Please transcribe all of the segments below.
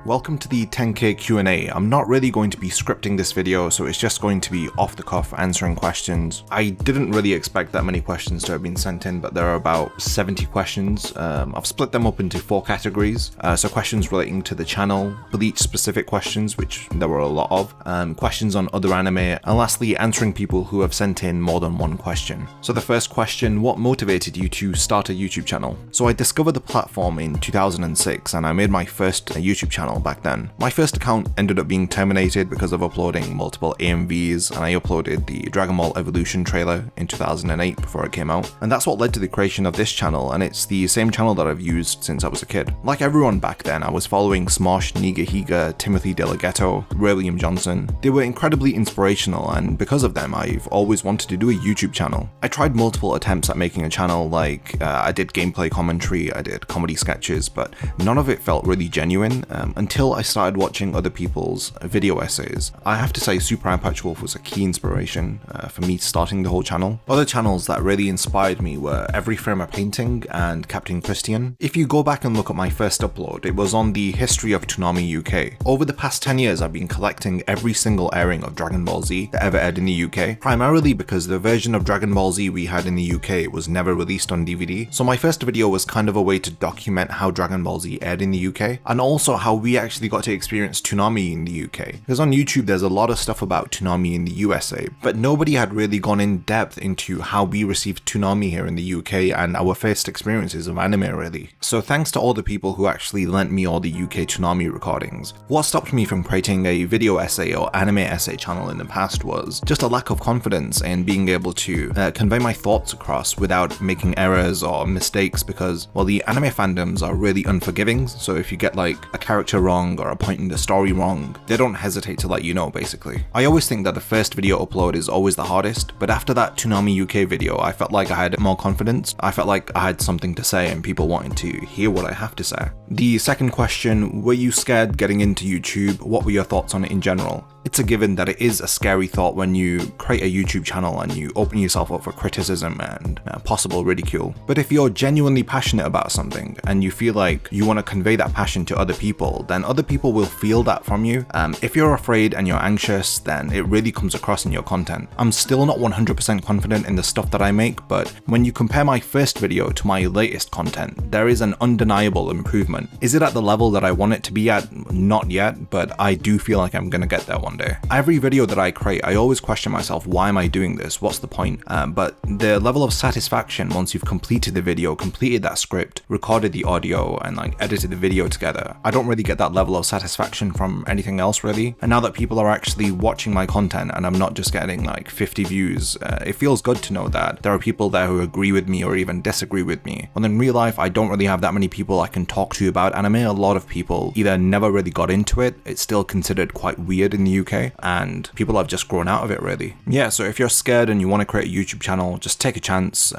Welcome to the 10k Q&A. I'm not really going to be scripting this video, so it's just going to be off the cuff answering questions. I didn't really expect that many questions to have been sent in, but there are about 70 questions. I've split them up into 4 categories. So questions relating to the channel, Bleach specific questions, which there were a lot of, questions on other anime, and lastly answering people who have sent in more than one question. So the first question, what motivated you to start a YouTube channel? So I discovered the platform in 2006 and I made my first YouTube channel back then. My first account ended up being terminated because of uploading multiple AMVs, and I uploaded the Dragon Ball Evolution trailer in 2008 before it came out, and that's what led to the creation of this channel, and it's the same channel that I've used since I was a kid. Like everyone back then, I was following Smosh, Nigahiga, Timothy DeLaGhetto, William Johnson. They were incredibly inspirational, and because of them I've always wanted to do a YouTube channel. I tried multiple attempts at making a channel, like I did gameplay commentary, I did comedy sketches, but none of it felt really genuine until I started watching other people's video essays. I have to say Super Eye Patch Wolf was a key inspiration for me starting the whole channel. Other channels that really inspired me were Every Frame a Painting and Captain Christian. If you go back and look at my first upload, it was on the history of Toonami UK. Over the past 10 years I've been collecting every single airing of Dragon Ball Z that ever aired in the UK, primarily because the version of Dragon Ball Z we had in the UK was never released on DVD. So my first video was kind of a way to document how Dragon Ball Z aired in the UK, and also how we actually got to experience Toonami in the UK. Because on YouTube there's a lot of stuff about Toonami in the USA, but nobody had really gone in depth into how we received Toonami here in the UK and our first experiences of anime really. So thanks to all the people who actually lent me all the UK Toonami recordings. What stopped me from creating a video essay or anime essay channel in the past was just a lack of confidence in being able to convey my thoughts across without making errors or mistakes, because, well, the anime fandoms are really unforgiving, so if you get like a character wrong or a point in the story wrong, they don't hesitate to let you know basically. I always think that the first video upload is always the hardest, but after that Toonami UK video I felt like I had more confidence. I felt like I had something to say and people wanted to hear what I have to say. The second question, were you scared getting into YouTube? What were your thoughts on it in general? It's a given that it is a scary thought when you create a YouTube channel and you open yourself up for criticism and possible ridicule. But if you're genuinely passionate about something and you feel like you want to convey that passion to other people, then other people will feel that from you. If you're afraid and you're anxious, then it really comes across in your content. I'm still not 100% confident in the stuff that I make, but when you compare my first video to my latest content, there is an undeniable improvement. Is it at the level that I want it to be at? Not yet, but I do feel like I'm gonna get there one day. Every video that I create, I always question myself, why am I doing this? What's the point? But the level of satisfaction once you've completed the video, completed that script, recorded the audio, and like edited the video together, I don't really get that level of satisfaction from anything else really. And now that people are actually watching my content and I'm not just getting like 50 views, it feels good to know that there are people there who agree with me or even disagree with me. Well, in real life, I don't really have that many people I can talk to about anime. A lot of people either never really got into it, it's still considered quite weird in the UK, and people have just grown out of it really. Yeah, so if you're scared and you want to create a YouTube channel, just take a chance.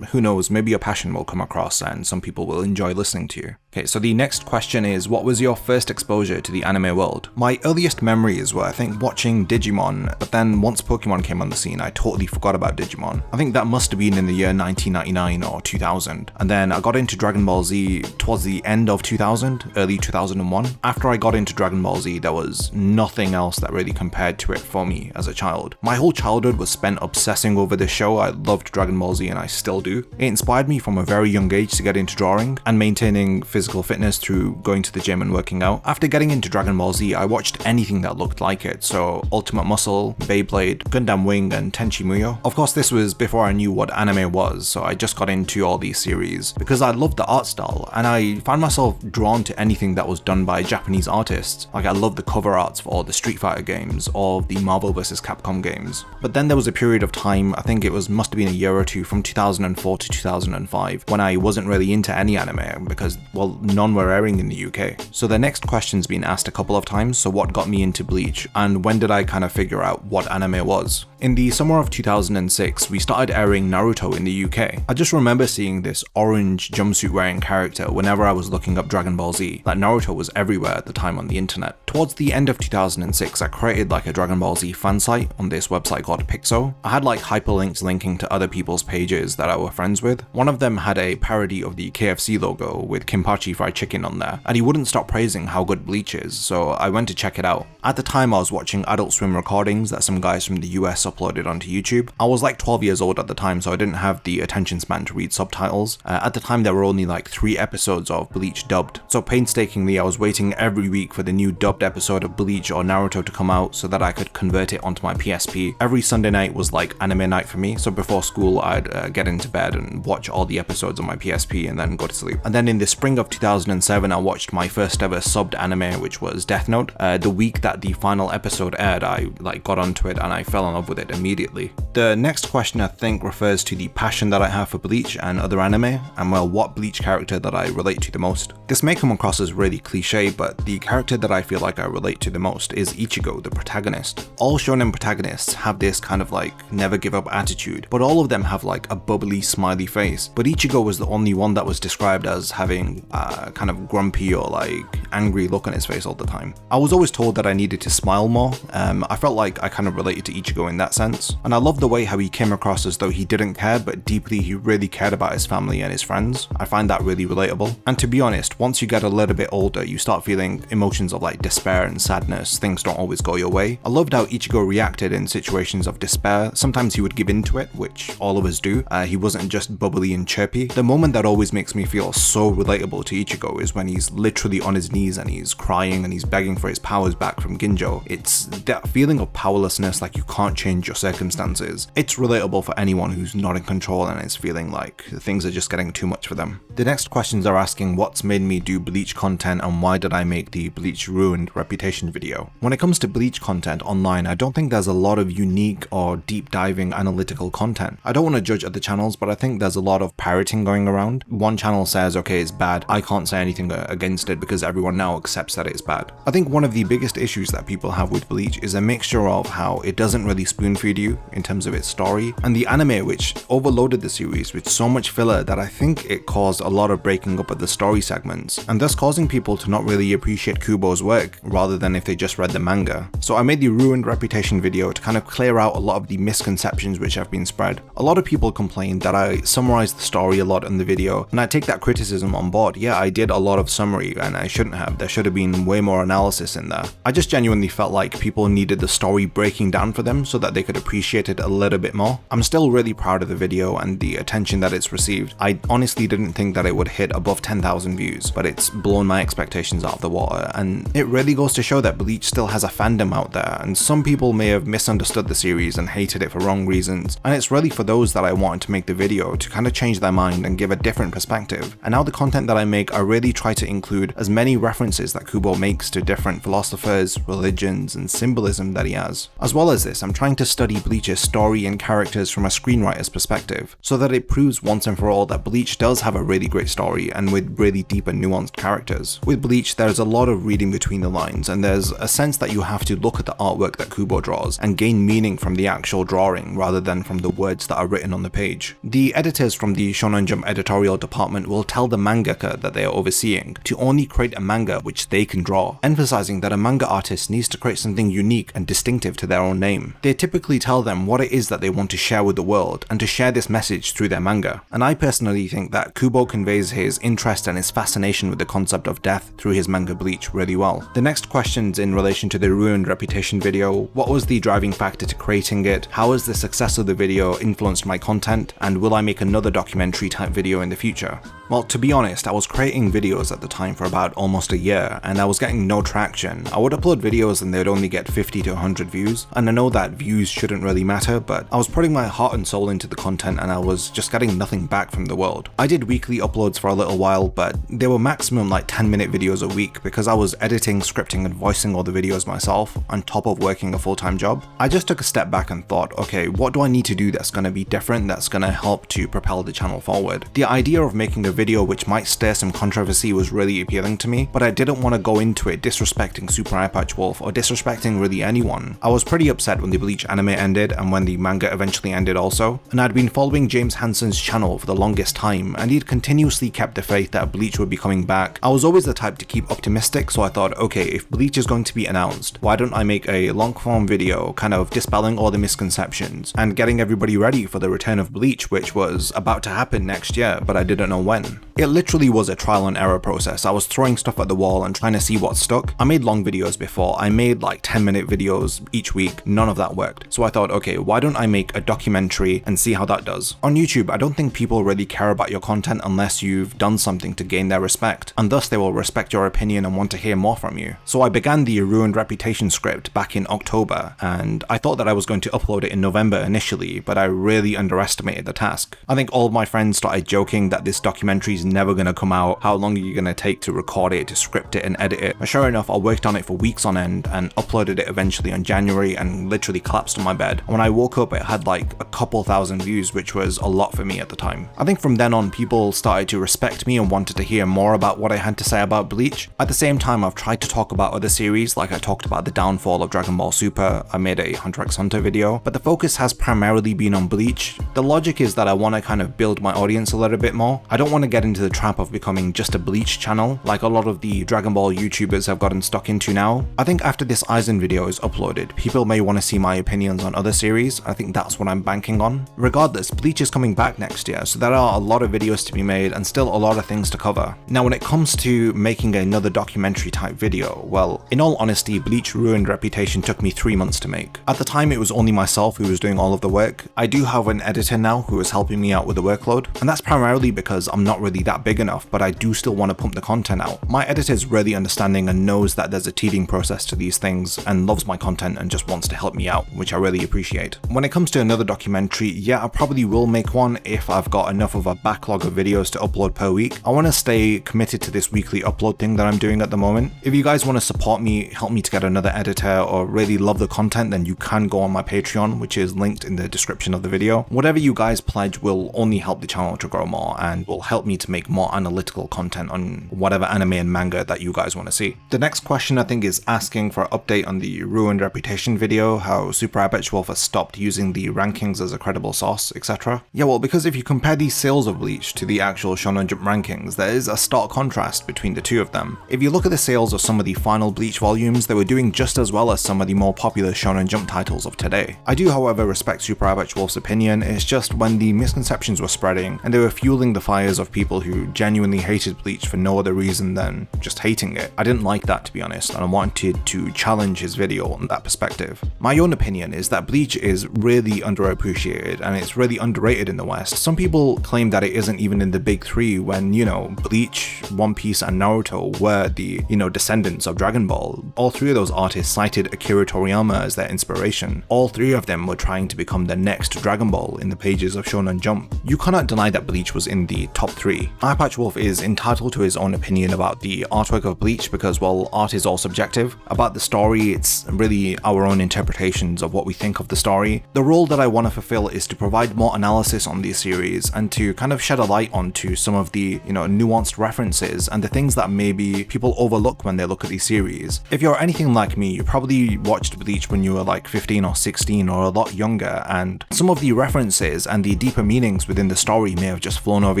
Who knows, maybe your passion will come across and some people will enjoy listening to you. Okay, so the next question is, what was your first exposure to the anime world? My earliest memories were, I think, watching Digimon, but then once Pokemon came on the scene, I totally forgot about Digimon. I think that must have been in the year 1999 or 2000. And then I got into Dragon Ball Z towards the end of 2000, early 2001. After I got into Dragon Ball Z, there was nothing else that really compared to it for me as a child. My whole childhood was spent obsessing over this show. I loved Dragon Ball Z and I still do. It inspired me from a very young age to get into drawing and maintaining physical fitness through going to the gym and working out. After getting into Dragon Ball Z, I watched anything that looked like it, so Ultimate Muscle, Beyblade, Gundam Wing, and Tenchi Muyo. Of course, this was before I knew what anime was, so I just got into all these series because I loved the art style, and I found myself drawn to anything that was done by Japanese artists. Like I loved the cover arts for all the Street Fighter games or the Marvel vs. Capcom games. But then there was a period of time, I think it must have been a year or two, from 2004 to 2005, when I wasn't really into any anime because, well, none were airing in the UK. So the next question's been asked a couple of times, so what got me into Bleach, and when did I kind of figure out what anime was? In the summer of 2006, we started airing Naruto in the UK. I just remember seeing this orange jumpsuit wearing character whenever I was looking up Dragon Ball Z. Like, Naruto was everywhere at the time on the internet. Towards the end of 2006, I created like a Dragon Ball Z fan site on this website called Pixo. I had like hyperlinks linking to other people's pages that I were friends with. One of them had a parody of the KFC logo with Kimpachi fried chicken on there, and he wouldn't stop praising how good Bleach is, so I went to check it out. At the time, I was watching Adult Swim recordings that some guys from the US uploaded onto YouTube. I was like 12 years old at the time, so I didn't have the attention span to read subtitles. At the time, there were only like 3 episodes of Bleach dubbed, so painstakingly I was waiting every week for the new dubbed episode of Bleach or Naruto to come out so that I could convert it onto my PSP. Every Sunday night was like anime night for me, so before school I'd get into bed and watch all the episodes on my PSP and then go to sleep. And then in the spring of 2007, I watched my first ever subbed anime, which was Death Note. The week that the final episode aired, I like got onto it and I fell in love with it immediately. The next question I think refers to the passion that I have for Bleach and other anime, and well, what Bleach character that I relate to the most. This may come across as really cliche, but the character that I feel like I relate to the most is Ichigo, the protagonist. All shonen protagonists have this kind of like never give up attitude, but all of them have like a bubbly, smiley face. But Ichigo was the only one that was described as having kind of grumpy or like angry look on his face all the time. I was always told that I needed to smile more. I felt like I kind of related to Ichigo in that sense, and I love the way how he came across as though he didn't care, but deeply he really cared about his family and his friends. I find that really relatable. And to be honest, once you get a little bit older, you start feeling emotions of like despair and sadness. Things don't always go your way. I loved how Ichigo reacted in situations of despair. Sometimes he would give in to it, which all of us do. He wasn't just bubbly and chirpy. The moment that always makes me feel so relatable to Ichigo is when he's literally on his knees and he's crying and he's begging for his powers back from Ginjo. It's that feeling of powerlessness, like you can't change your circumstances. It's relatable for anyone who's not in control and is feeling like things are just getting too much for them. The next questions are asking what's made me do Bleach content and why did I make the Bleach Ruined Reputation video. When it comes to Bleach content online, I don't think there's a lot of unique or deep diving analytical content. I don't want to judge other channels, but I think there's a lot of parroting going around. One channel says, okay, it's bad, I can't say anything against it because everyone now accepts that it's bad. I think one of the biggest issues that people have with Bleach is a mixture of how it doesn't really spoon feed you in terms of its story, and the anime which overloaded the series with so much filler that I think it caused a lot of breaking up of the story segments, and thus causing people to not really appreciate Kubo's work rather than if they just read the manga. So I made the Ruined Reputation video to kind of clear out a lot of the misconceptions which have been spread. A lot of people complained that I summarized the story a lot in the video, and I take that criticism on board. Yeah, I did a lot of summary and I shouldn't have. There should have been way more analysis in there. I just genuinely felt like people needed the story breaking down for them so that they could appreciate it a little bit more. I'm still really proud of the video and the attention that it's received. I honestly didn't think that it would hit above 10,000 views, but it's blown my expectations out of the water, and it really goes to show that Bleach still has a fandom out there, and some people may have misunderstood the series and hated it for wrong reasons, and it's really for those that I wanted to make the video to kind of change their mind and give a different perspective. And now the content that I make, I really try to include as many references that Kubo makes to different philosophers, religions, and symbolism that he has. As well as this, I'm trying to study Bleach's story and characters from a screenwriter's perspective, so that it proves once and for all that Bleach does have a really great story and with really deep and nuanced characters. With Bleach, there's a lot of reading between the lines, and there's a sense that you have to look at the artwork that Kubo draws and gain meaning from the actual drawing rather than from the words that are written on the page. The editors from the Shonen Jump editorial department will tell the mangaka that they are overseeing to only create a manga which they can draw, emphasizing that a manga artist needs to create something unique and distinctive to their own name. They typically tell them what it is that they want to share with the world and to share this message through their manga. And I personally think that Kubo conveys his interest and his fascination with the concept of death through his manga Bleach really well. The next question's in relation to the Ruined Reputation video. What was the driving factor to creating it? How has the success of the video influenced my content? And will I make another documentary type video in the future? Well, to be honest, I was creating videos at the time for about almost a year, and I was getting no traction. I would upload videos and they'd only get 50 to 100 views, and I know that views shouldn't really matter, but I was putting my heart and soul into the content and I was just getting nothing back from the world. I did weekly uploads for a little while, but they were maximum like 10-minute videos a week because I was editing, scripting, and voicing all the videos myself on top of working a full-time job. I just took a step back and thought, okay, what do I need to do that's going to be different, that's going to help to propel the channel forward? The idea of making a video which might stir some controversy was really appealing to me, but I didn't want to go into it disrespecting Super Eye Patch Wolf or disrespecting really anyone. I was pretty upset when the Bleach anime ended and when the manga eventually ended also, and I'd been following James Hansen's channel for the longest time, and he'd continuously kept the faith that Bleach would be coming back. I was always the type to keep optimistic, so I thought, okay, if Bleach is going to be announced, why don't I make a long form video kind of dispelling all the misconceptions and getting everybody ready for the return of Bleach, which was about to happen next year, but I didn't know when. It literally was a trial and error process. I was throwing stuff at the wall and trying to see what stuck. I made long videos before. I made like 10-minute videos each week. None of that worked. So I thought, okay, why don't I make a documentary and see how that does? On YouTube, I don't think people really care about your content unless you've done something to gain their respect, and thus they will respect your opinion and want to hear more from you. So I began the Ruined Reputation script back in October, and I thought that I was going to upload it in November initially, but I really underestimated the task. I think all of my friends started joking that this documentary is never going to come out, how long are you going to take to record it, to script it and edit it? But sure enough, I worked on it for weeks on end and uploaded it eventually on January and literally collapsed on my bed. And when I woke up, it had like a couple thousand views, which was a lot for me at the time. I think from then on, people started to respect me and wanted to hear more about what I had to say about Bleach. At the same time, I've tried to talk about other series, like I talked about the downfall of Dragon Ball Super, I made a Hunter x Hunter video, but the focus has primarily been on Bleach. The logic is that I want to kind of build my audience a little bit more. I don't want to get into the trap of becoming just a Bleach channel, like a lot of the Dragon Ball YouTubers have gotten stuck into now. I think after this Aizen video is uploaded, people may want to see my opinions on other series. I think that's what I'm banking on. Regardless, Bleach is coming back next year, so there are a lot of videos to be made and still a lot of things to cover. Now when it comes to making another documentary type video, well, in all honesty, Bleach Ruined Reputation took me 3 months to make. At the time it was only myself who was doing all of the work. I do have an editor now who is helping me out with the workload, and that's primarily because I'm not really that big enough, but I do still want to pump the content out. My editor is really understanding and knows that there's a teething process to these things and loves my content and just wants to help me out, which I really appreciate. When it comes to another documentary, yeah, I probably will make one if I've got enough of a backlog of videos to upload per week. I want to stay committed to this weekly upload thing that I'm doing at the moment. If you guys want to support me, help me to get another editor, or really love the content, then you can go on my Patreon, which is linked in the description of the video. Whatever you guys pledge will only help the channel to grow more and will help me to make more analytical content on whatever anime and manga that you guys want to see. The next question I think is asking for an update on the Ruined Reputation video, how Super Eye Patch Wolf has stopped using the rankings as a credible source, etc. Yeah, well, because if you compare the sales of Bleach to the actual Shonen Jump rankings, there is a stark contrast between the two of them. If you look at the sales of some of the final Bleach volumes, they were doing just as well as some of the more popular Shonen Jump titles of today. I do, however, respect Super Eye Patch Wolf's opinion. It's just when the misconceptions were spreading and they were fueling the fires of people who genuinely hated Bleach for no other reason than just hating it, I didn't like that, to be honest, and I wanted to challenge his video on that perspective. My own opinion is that Bleach is really underappreciated and it's really underrated in the West. Some people claim that it isn't even in the big three when, you know, Bleach, One Piece and Naruto were the, descendants of Dragon Ball. All three of those artists cited Akira Toriyama as their inspiration. All three of them were trying to become the next Dragon Ball in the pages of Shonen Jump. You cannot deny that Bleach was in the top 3. Eye Patch Wolf is entitled to his own opinion about the artwork of Bleach because, well, art is all subjective. About the story, it's really our own interpretations of what we think of the story. The role that I want to fulfill is to provide more analysis on these series and to kind of shed a light onto some of the, nuanced references and the things that maybe people overlook when they look at these series. If you're anything like me, you probably watched Bleach when you were like 15 or 16 or a lot younger, and some of the references and the deeper meanings within the story may have just flown over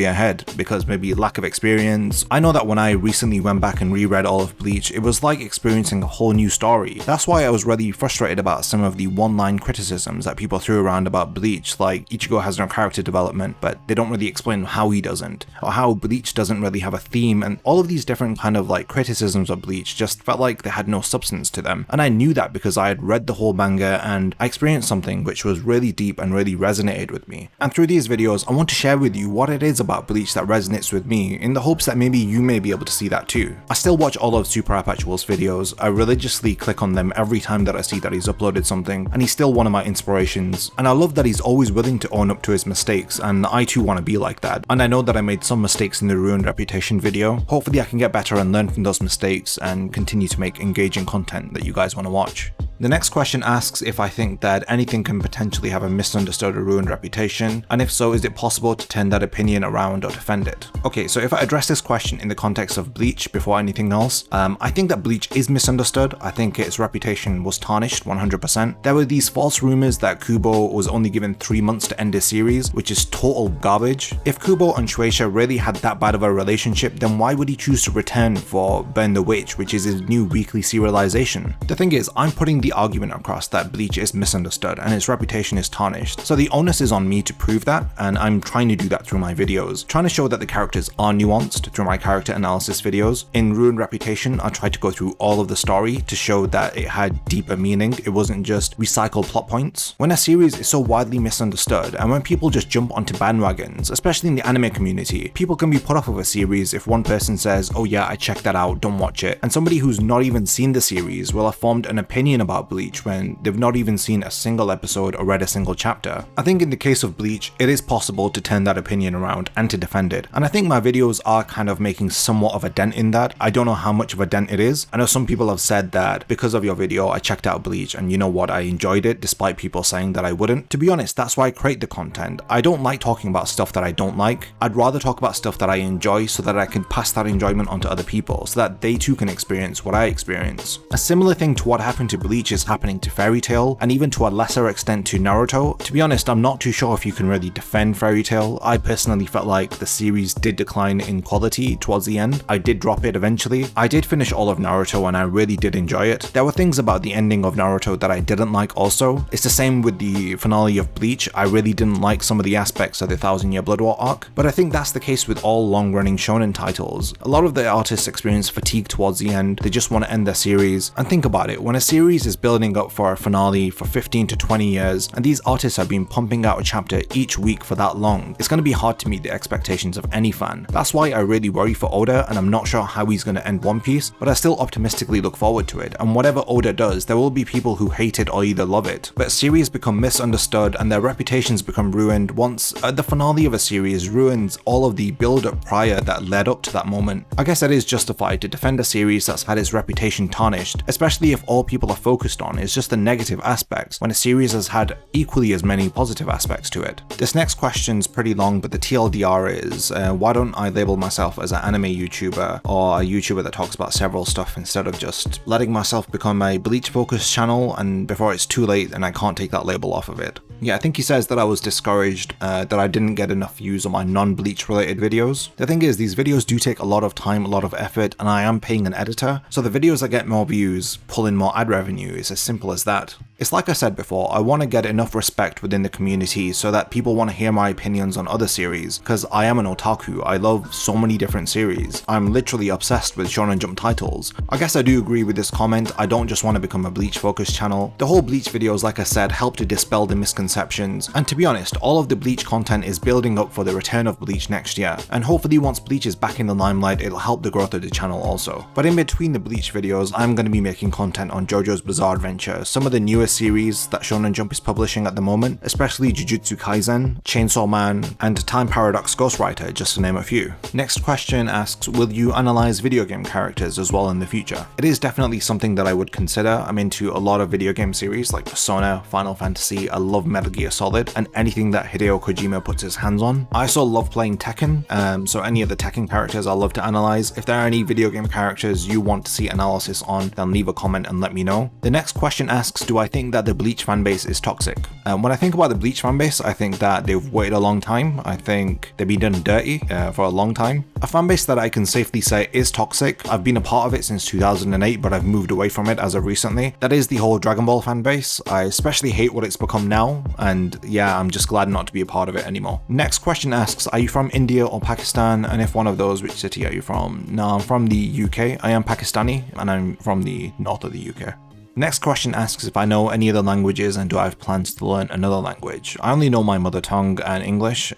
your head because maybe lack of experience. I know that when I recently went back and reread all of Bleach, it was like experiencing a whole new story. That's why I was really frustrated about some of the one-line criticisms that people threw around about Bleach, like Ichigo has no character development, but they don't really explain how he doesn't, or how Bleach doesn't really have a theme, and all of these different kind of like criticisms of Bleach just felt like they had no substance to them. And I knew that because I had read the whole manga and I experienced something which was really deep and really resonated with me. And through these videos, I want to share with you what it is about Bleach that resonates with me, in the hopes that maybe you may be able to see that too. I still watch all of Super Eye Patch Wolf's videos. I religiously click on them every time that I see that he's uploaded something, and he's still one of my inspirations. And I love that he's always willing to own up to his mistakes, and I too want to be like that. And I know that I made some mistakes in the Ruined Reputation video. Hopefully I can get better and learn from those mistakes and continue to make engaging content that you guys want to watch. The next question asks if I think that anything can potentially have a misunderstood or ruined reputation, and if so, is it possible to turn that opinion around or defend it? Okay, so if I address this question in the context of Bleach before anything else, I think that Bleach is misunderstood. I think its reputation was tarnished 100%. There were these false rumors that Kubo was only given 3 months to end his series, which is total garbage. If Kubo and Shueisha really had that bad of a relationship, then why would he choose to return for Burn the Witch, which is his new weekly serialization? The thing is, I'm putting the argument across that Bleach is misunderstood and its reputation is tarnished, so the onus is on me to prove that, and I'm trying to do that through my videos, trying to show that the characters are nuanced through my character analysis videos. In Ruined Reputation, I tried to go through all of the story to show that it had deeper meaning, it wasn't just recycled plot points. When a series is so widely misunderstood, and when people just jump onto bandwagons, especially in the anime community, people can be put off of a series if one person says, oh yeah, I checked that out, don't watch it, and somebody who's not even seen the series will have formed an opinion about Bleach when they've not even seen a single episode or read a single chapter. I think in the case of Bleach, it is possible to turn that opinion around and to defend it, and I think my videos are kind of making somewhat of a dent in that. I don't know how much of a dent it is. I know some people have said that because of your video I checked out Bleach and you know what, I enjoyed it despite people saying that I wouldn't. To be honest, that's why I create the content. I don't like talking about stuff that I don't like. I'd rather talk about stuff that I enjoy so that I can pass that enjoyment on to other people so that they too can experience what I experience. A similar thing to what happened to Bleach is happening to Fairy Tail, and even to a lesser extent to Naruto. To be honest, I'm not too sure if you can really defend Fairy Tail. I personally felt like the series did decline in quality towards the end. I did drop it eventually. I did finish all of Naruto and I really did enjoy it. There were things about the ending of Naruto that I didn't like also. It's the same with the finale of Bleach. I really didn't like some of the aspects of the 1000-Year Blood War arc, but I think that's the case with all long-running shonen titles. A lot of the artists experience fatigue towards the end. They just want to end their series. And think about it, when a series is building up for a finale for 15 to 20 years, and these artists have been pumping out a chapter each week for that long, it's going to be hard to meet the expectations of any fan. That's why I really worry for Oda, and I'm not sure how he's going to end One Piece, but I still optimistically look forward to it, and whatever Oda does, there will be people who hate it or either love it. But series become misunderstood and their reputations become ruined once the finale of a series ruins all of the build-up prior that led up to that moment. I guess it is justified to defend a series that's had its reputation tarnished, especially if all people are focused on is just the negative aspects, when a series has had equally as many positive aspects to it. This next question's pretty long, but the TLDR is, why don't I label myself as an anime YouTuber or a YouTuber that talks about several stuff instead of just letting myself become a Bleach focused channel and before it's too late and I can't take that label off of it. Yeah, I think he says that I was discouraged that I didn't get enough views on my non-Bleach related videos. The thing is, these videos do take a lot of time, a lot of effort, and I am paying an editor, so the videos that get more views pull in more ad revenue. It's as simple as that. It's like I said before, I want to get enough respect within the community so that people want to hear my opinions on other series, because I am an otaku, I love so many different series. I'm literally obsessed with Shonen Jump titles. I guess I do agree with this comment, I don't just want to become a Bleach focused channel. The whole Bleach videos, like I said, help to dispel the misconceptions, and to be honest, all of the Bleach content is building up for the return of Bleach next year, and hopefully once Bleach is back in the limelight, it'll help the growth of the channel also. But in between the Bleach videos, I'm going to be making content on JoJo's Bizarre Adventure, some of the newest series that Shonen Jump is publishing at the moment, especially Jujutsu Kaisen, Chainsaw Man, and Time Paradox Ghostwriter, just to name a few. Next question asks, will you analyze video game characters as well in the future? It is definitely something that I would consider. I'm into a lot of video game series like Persona, Final Fantasy, I love Metal Gear Solid, and anything that Hideo Kojima puts his hands on. I also love playing Tekken, so any of the Tekken characters I love to analyze. If there are any video game characters you want to see analysis on, then leave a comment and let me know. The next question asks, do I think that the Bleach fanbase is toxic? When I think about the Bleach fanbase, I think that they've waited a long time. I think they've been done dirty for a long time. A fanbase that I can safely say is toxic. I've been a part of it since 2008, but I've moved away from it as of recently. That is the whole Dragon Ball fanbase. I especially hate what it's become now, and yeah, I'm just glad not to be a part of it anymore. Next question asks, are you from India or Pakistan? And if one of those, which city are you from? No, I'm from the UK. I am Pakistani, and I'm from the north of the UK. Next question asks if I know any other languages and do I have plans to learn another language. I only know my mother tongue and English,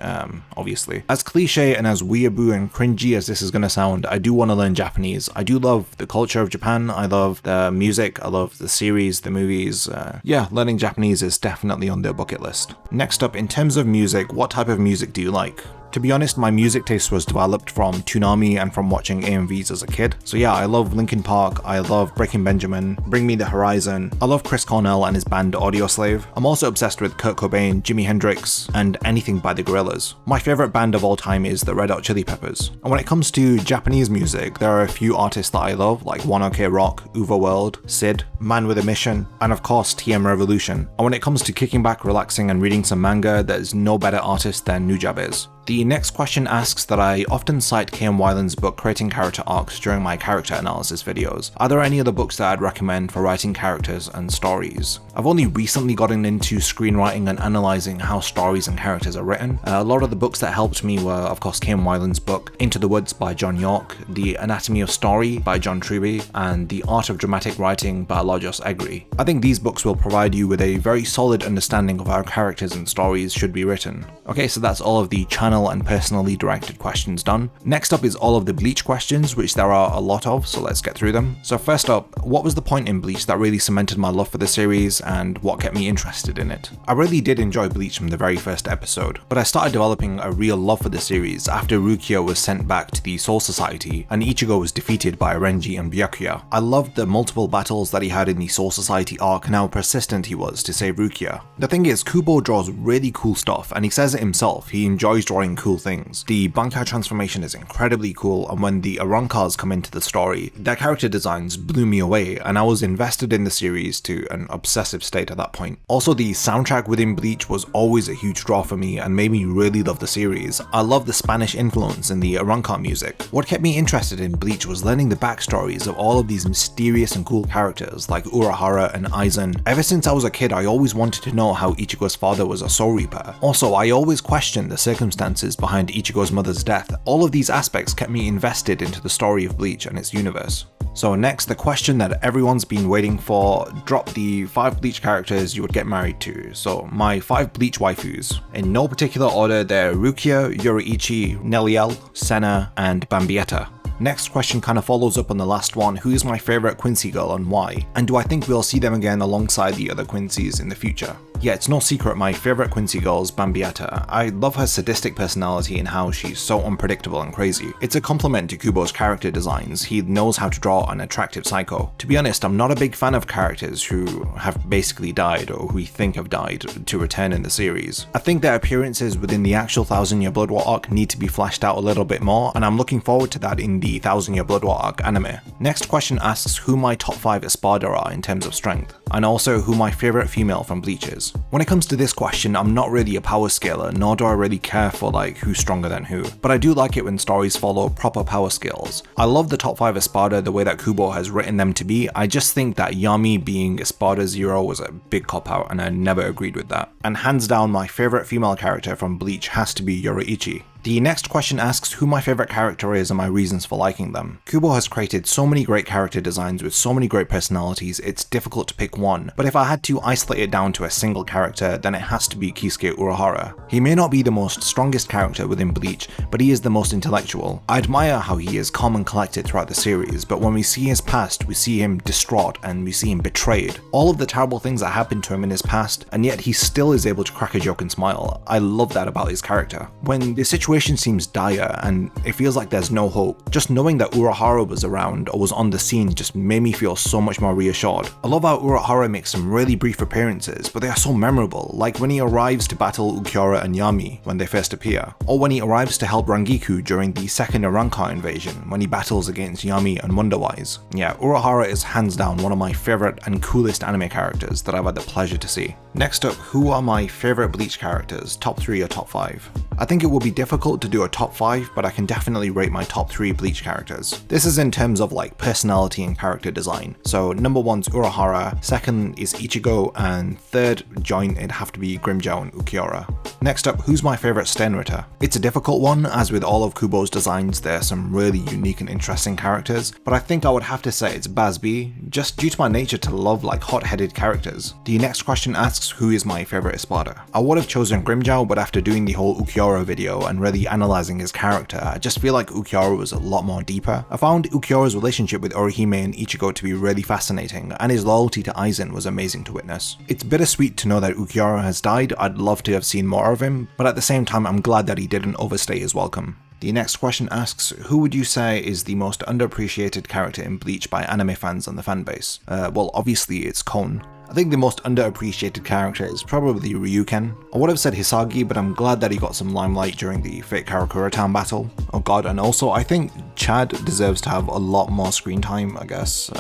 obviously. As cliche and as weeaboo and cringy as this is going to sound, I do want to learn Japanese. I do love the culture of Japan, I love the music, I love the series, the movies. Yeah, learning Japanese is definitely on the bucket list. Next up, in terms of music, what type of music do you like? To be honest, my music taste was developed from Toonami and from watching AMVs as a kid. So yeah, I love Linkin Park, I love Breaking Benjamin, Bring Me the Horizon, I love Chris Cornell and his band Audioslave. I'm also obsessed with Kurt Cobain, Jimi Hendrix, and anything by the Gorillaz. My favorite band of all time is the Red Hot Chili Peppers. And when it comes to Japanese music, there are a few artists that I love, like One OK Rock, Uva World, Sid, Man with a Mission, and of course TM Revolution. And when it comes to kicking back, relaxing, and reading some manga, there's no better artist than Nujab is. The next question asks that I often cite K.M. Weiland's book Creating Character Arcs during my character analysis videos. Are there any other books that I'd recommend for writing characters and stories? I've only recently gotten into screenwriting and analysing how stories and characters are written. A lot of the books that helped me were of course K.M. Weiland's book Into the Woods by John York, The Anatomy of Story by John Truby, and The Art of Dramatic Writing by Lajos Egri. I think these books will provide you with a very solid understanding of how characters and stories should be written. Okay, so that's all of the channel and personally directed questions done. Next up is all of the Bleach questions, which there are a lot of, so let's get through them. So first up, what was the point in Bleach that really cemented my love for the series and what kept me interested in it? I really did enjoy Bleach from the very first episode, but I started developing a real love for the series after Rukia was sent back to the Soul Society and Ichigo was defeated by Renji and Byakuya. I loved the multiple battles that he had in the Soul Society arc and how persistent he was to save Rukia. The thing is, Kubo draws really cool stuff, and he says it himself, he enjoys drawing cool things. The Bankai transformation is incredibly cool, and when the Arankars come into the story, their character designs blew me away, and I was invested in the series to an obsessive state at that point. Also, the soundtrack within Bleach was always a huge draw for me and made me really love the series. I love the Spanish influence in the Arankar music. What kept me interested in Bleach was learning the backstories of all of these mysterious and cool characters like Urahara and Aizen. Ever since I was a kid, I always wanted to know how Ichigo's father was a Soul Reaper. Also, I always questioned the circumstances behind Ichigo's mother's death. All of these aspects kept me invested into the story of Bleach and its universe. So next, the question that everyone's been waiting for, drop the 5 Bleach characters you would get married to. So my 5 Bleach waifus. In no particular order, they're Rukia, Yoruichi, Neliel, Senna, and Bambietta. Next question kind of follows up on the last one, who is my favourite Quincy girl and why? And do I think we'll see them again alongside the other Quincy's in the future? Yeah, it's no secret my favourite Quincy girl is Bambietta. I love her sadistic personality and how she's so unpredictable and crazy. It's a compliment to Kubo's character designs, he knows how to draw an attractive psycho. To be honest, I'm not a big fan of characters who have basically died or who we think have died to return in the series. I think their appearances within the actual 1000 Year Blood War arc need to be fleshed out a little bit more, and I'm looking forward to that in the 1000 Year Blood War arc anime. Next question asks who my top 5 Espada are in terms of strength, and also who my favourite female from Bleach is. When it comes to this question, I'm not really a power scaler, nor do I really care for like who's stronger than who, but I do like it when stories follow proper power scales. I love the top 5 Espada the way that Kubo has written them to be. I just think that Yami being Espada 0 was a big cop-out and I never agreed with that. And hands down, my favourite female character from Bleach has to be Yoruichi. The next question asks who my favourite character is and my reasons for liking them. Kubo has created so many great character designs with so many great personalities, it's difficult to pick one, but if I had to isolate it down to a single character, then it has to be Kisuke Urahara. He may not be the most strongest character within Bleach, but he is the most intellectual. I admire how he is calm and collected throughout the series, but when we see his past, we see him distraught and we see him betrayed. All of the terrible things that happened to him in his past, and yet he still is able to crack a joke and smile. I love that about his character. When the situation seems dire and it feels like there's no hope, just knowing that Urahara was around or was on the scene just made me feel so much more reassured. I love how Urahara makes some really brief appearances, but they are so memorable, like when he arrives to battle Ulquiorra and Yami when they first appear, or when he arrives to help Rangiku during the second Arankar invasion when he battles against Yami and Wonderwise. Yeah, Urahara is hands down one of my favourite and coolest anime characters that I've had the pleasure to see. Next up, who are my favourite Bleach characters, top 3 or top 5? I think it will be difficult to do a top 5, but I can definitely rate my top 3 Bleach characters. This is in terms of like personality and character design. So number 1's Urahara, second is Ichigo, and third joint it'd have to be Grimmjow and Ulquiorra. Next up, who's my favourite Sternritter? It's a difficult one, as with all of Kubo's designs there are some really unique and interesting characters, but I think I would have to say it's Bazz-B, just due to my nature to love like hot-headed characters. The next question asks who is my favourite Espada. I would have chosen Grimmjow, but after doing the whole Ulquiorra video and really analysing his character, I just feel like Ulquiorra was a lot more deeper. I found Ulquiorra's relationship with Orihime and Ichigo to be really fascinating, and his loyalty to Aizen was amazing to witness. It's bittersweet to know that Ulquiorra has died. I'd love to have seen more more of him, but at the same time I'm glad that he didn't overstay his welcome. The next question asks, who would you say is the most underappreciated character in Bleach by anime fans and the fanbase? Well, obviously it's Kon. I think the most underappreciated character is probably Ryuken. I would have said Hisagi, but I'm glad that he got some limelight during the Fate Karakura Town battle. Oh god, and also I think Chad deserves to have a lot more screen time, I guess.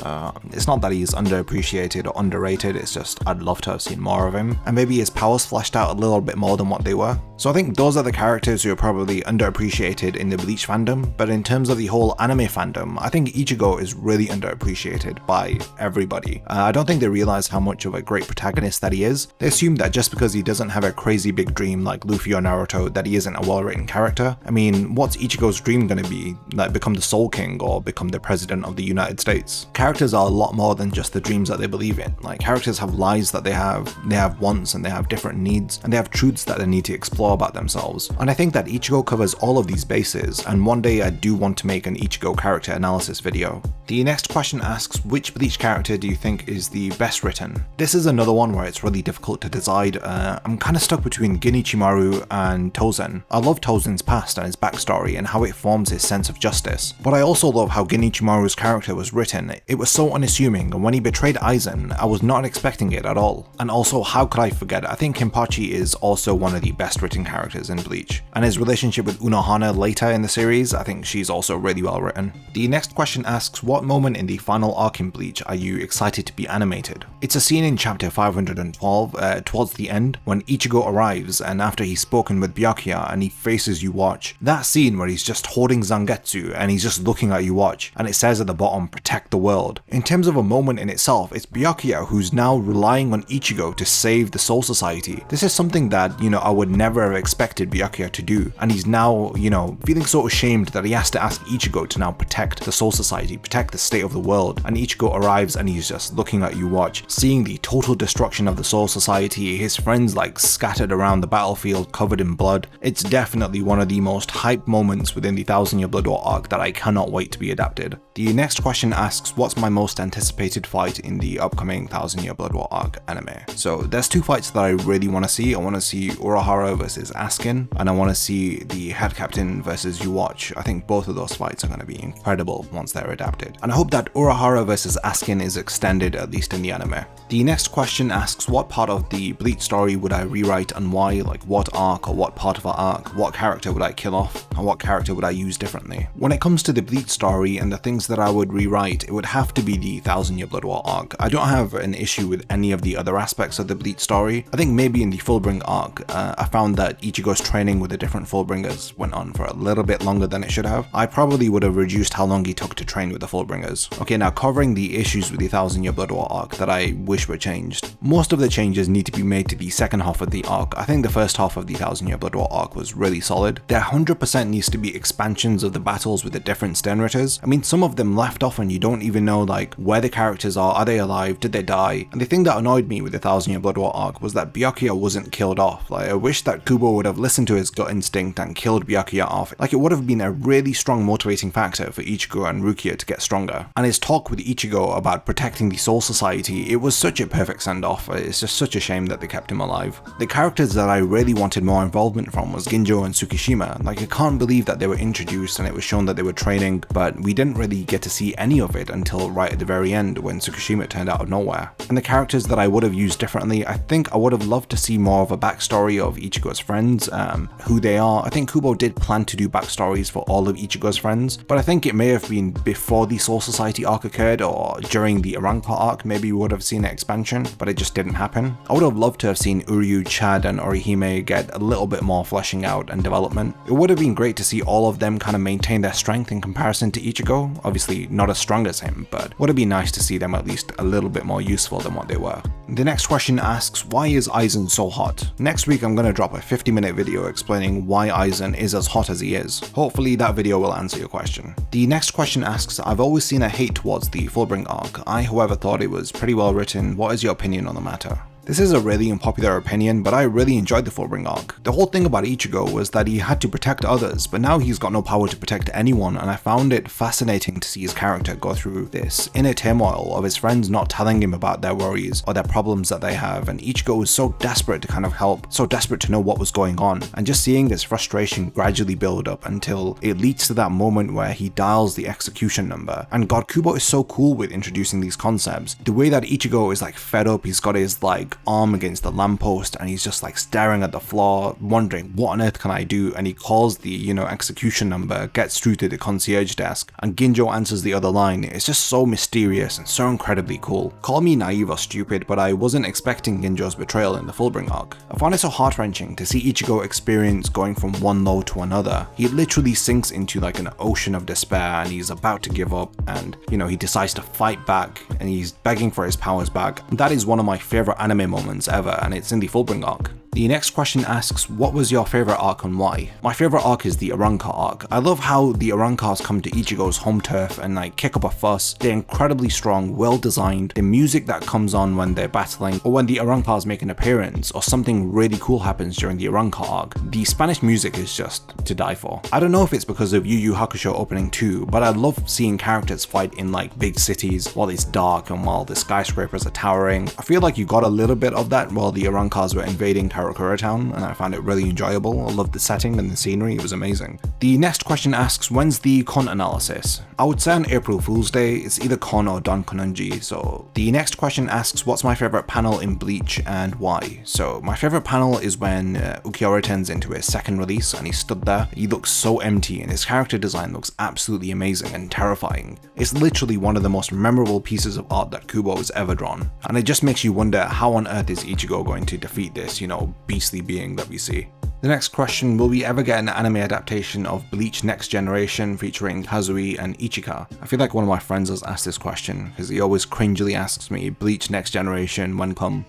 It's not that he's underappreciated or underrated, it's just I'd love to have seen more of him, and maybe his powers fleshed out a little bit more than what they were. So I think those are the characters who are probably underappreciated in the Bleach fandom, but in terms of the whole anime fandom, I think Ichigo is really underappreciated by everybody. I don't think they realize how much of a great protagonist that he is. They assume that just because he doesn't have a crazy big dream like Luffy or Naruto that he isn't a well-written character. I mean, what's Ichigo's dream gonna be? Like become the Soul King or become the President of the United States? Characters are a lot more than just the dreams that they believe in. Like characters have lives that they have wants and they have different needs and they have truths that they need to explore about themselves. And I think that Ichigo covers all of these bases, and one day I do want to make an Ichigo character analysis video. The next question asks, which Bleach character do you think is the best written? This is another one where it's really difficult to decide. I'm kind of stuck between Genichimaru and Tozen. I love Tozen's past and his backstory and how it forms his sense of justice, but I also love how Genichimaru's character was written. It was so unassuming, and when he betrayed Aizen, I was not expecting it at all. And also, how could I forget, I think Kenpachi is also one of the best written characters in Bleach, and his relationship with Unohana later in the series, I think she's also really well written. The next question asks, what moment in the final arc in Bleach are you excited to be animated? It's a scene in chapter 512, towards the end, when Ichigo arrives and after he's spoken with Byakuya and he faces Yhwach. That scene where he's just holding Zangetsu and he's just looking at Yhwach, and it says at the bottom, protect the world. In terms of a moment in itself, it's Byakuya who's now relying on Ichigo to save the Soul Society. This is something that, I would never have expected Byakuya to do, and he's now, feeling so ashamed that he has to ask Ichigo to now protect the Soul Society, protect the state of the world. And Ichigo arrives and he's just looking at Yhwach, seeing the total destruction of the Soul Society, his friends like scattered around the battlefield covered in blood. It's definitely one of the most hyped moments within the 1000 Year Blood War arc that I cannot wait to be adapted. The next question asks, what's my most anticipated fight in the upcoming 1000 Year Blood War arc anime? So there's two fights that I really want to see. I want to see Urahara versus Askin, and I want to see the head captain versus Yhwach. I think both of those fights are going to be incredible once they're adapted, and I hope that Urahara versus Askin is extended, at least in the anime. The next question asks, what part of the Bleach story would I rewrite and why? Like what arc or what part of our arc? What character would I kill off? And what character would I use differently? When it comes to the Bleach story and the things that I would rewrite, it would have to be the 1000 Year Blood War arc. I don't have an issue with any of the other aspects of the Bleach story. I think maybe in the Fullbring arc, I found that Ichigo's training with the different Fullbringers went on for a little bit longer than it should have. I probably would have reduced how long he took to train with the Fullbringers. Okay, now covering the issues with the 1000 Year Blood War arc that I wish were changed. Most of the changes need to be made to the second half of the arc. I think the first half of the 1000 Year Blood War arc was really solid. There 100% needs to be expansions of the battles with the different Stenritters. I mean, some of them left off and you don't even know like where the characters are they alive, did they die? And the thing that annoyed me with the 1000 Year Blood War arc was that Byakuya wasn't killed off. Like I wish that Kubo would have listened to his gut instinct and killed Byakuya off. Like it would have been a really strong motivating factor for Ichigo and Rukia to get stronger. And his talk with Ichigo about protecting the Soul Society, it was such a perfect send-off. It's just such a shame that they kept him alive. The characters that I really wanted more involvement from was Ginjo and Tsukishima. Like I can't believe that they were introduced and it was shown that they were training, but we didn't really get to see any of it until right at the very end when Tsukishima turned out of nowhere. And the characters that I would have used differently, I think I would have loved to see more of a backstory of Ichigo's friends, who they are. I think Kubo did plan to do backstories for all of Ichigo's friends, but I think it may have been before the Soul Society arc occurred or during the Arrancar arc. Maybe we would have seen an expansion, but it just didn't happen. I would have loved to have seen Uryu, Chad and Orihime get a little bit more fleshing out and development. It would have been great to see all of them kind of maintain their strength in comparison to Ichigo. Obviously not as strong as him, but would have been nice to see them at least a little bit more useful than what they were. The next question asks, why is Aizen so hot? Next week I'm going to drop a 50-minute video explaining why Aizen is as hot as he is. Hopefully that video will answer your question. The next question asks, I've always seen a hate towards the Fullbring arc. I however thought it was pretty well written. What is your opinion on the matter? This is a really unpopular opinion, but I really enjoyed the Fullbring arc. The whole thing about Ichigo was that he had to protect others, but now he's got no power to protect anyone, and I found it fascinating to see his character go through this inner turmoil of his friends not telling him about their worries or their problems that they have, and Ichigo was so desperate to kind of help, so desperate to know what was going on, and just seeing this frustration gradually build up until it leads to that moment where he dials the execution number. And God, Kubo is so cool with introducing these concepts. The way that Ichigo is like fed up, he's got his like arm against the lamppost and he's just like staring at the floor, wondering what on earth can I do, and he calls the, you know, execution number, gets through to the concierge desk, and Ginjo answers the other line. It's just so mysterious and so incredibly cool. Call me naive or stupid, but I wasn't expecting Ginjo's betrayal in the Fullbring arc. I found it so heart-wrenching to see Ichigo experience going from one low to another. He literally sinks into like an ocean of despair and he's about to give up, and you know, he decides to fight back and he's begging for his powers back. That is one of my favorite anime moments ever, and it's in the Fullbring arc. The next question asks, what was your favorite arc and why? My favorite arc is the Arrancar arc. I love how the Arancars come to Ichigo's home turf and like kick up a fuss. They're incredibly strong, well designed. The music that comes on when they're battling, or when the Arancars make an appearance, or something really cool happens during the Arrancar arc. The Spanish music is just to die for. I don't know if it's because of Yu Yu Hakusho opening 2, but I love seeing characters fight in like big cities while it's dark and while the skyscrapers are towering. I feel like you got a little bit of that while the Arancars were invading Karakura Town, and I found it really enjoyable. I loved the setting and the scenery, it was amazing. The next question asks, when's the Kon analysis? I would say on April Fool's Day. It's either Kon or Don Konunji. So the next question asks, what's my favorite panel in Bleach and why? So my favorite panel is when Ukiura turns into his second release and he stood there. He looks so empty and his character design looks absolutely amazing and terrifying. It's literally one of the most memorable pieces of art that Kubo has ever drawn, and it just makes you wonder how on earth is Ichigo going to defeat this, you know, beastly being that we see. The next question, will we ever get an anime adaptation of Bleach Next Generation featuring Kazui and Ichika? I feel like one of my friends has asked this question because he always cringily asks me, Bleach Next Generation, when come?